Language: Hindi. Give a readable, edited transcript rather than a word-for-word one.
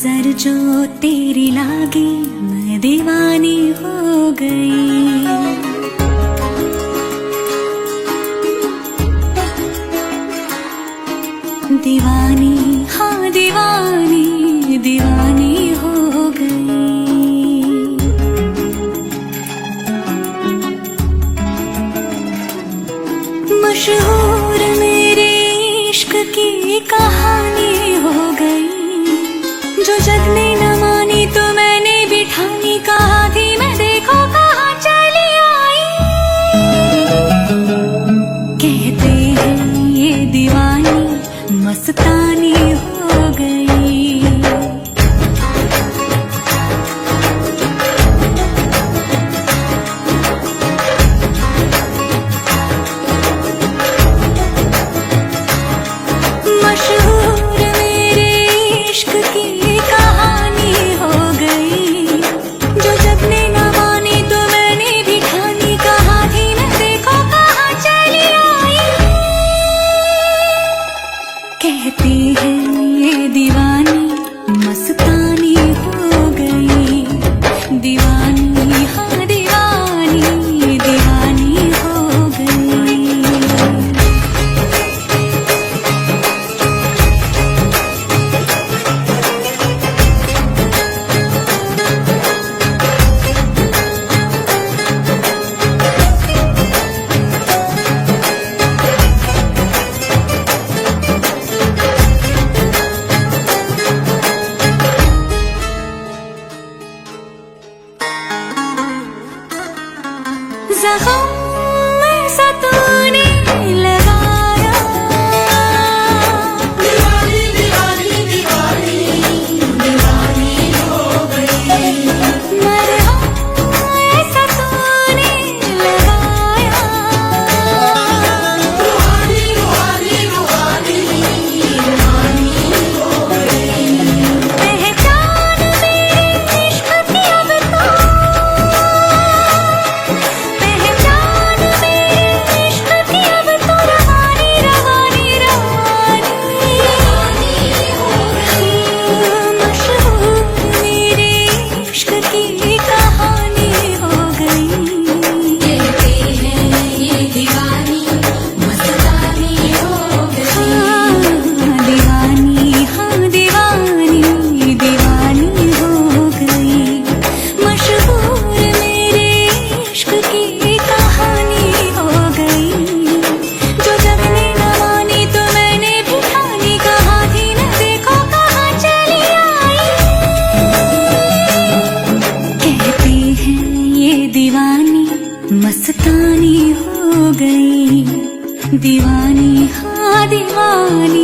नजर जो तेरी लागी मैं दीवानी हो गई। दीवानी हाँ दीवानी दीवानी हो गई। मशहूर मेरे इश्क की कहानी हो गई। जो जग ने न मानी तो मैंने भी ठानी, कहा थी मैं देखो कहाँ चली आई। कहते हैं ये दीवानी मस्तानी हो गई। मशहूर मेरे इश्क की कहानी हो गई। जो जग ने न मानी तो मैंने भी ठानी, कहा थी मैं देखो कहाँ चली आई। कहती है ये दीवानी मस्तानी हो गई। दीवानी हाँ दीवानी दीवानी हो गई। ज़ख़म ऐसा तूने लगाया, दीवानी दीवानी दीवानी दीवानी हो गई। मरहम ऐसा तूने लगाया, रूहानी रूहानी रूहानी रूहानी हो गई। पहचान मेरे इश्क की अब तो मस्तानी हो गई। दीवानी हाँ दीवानी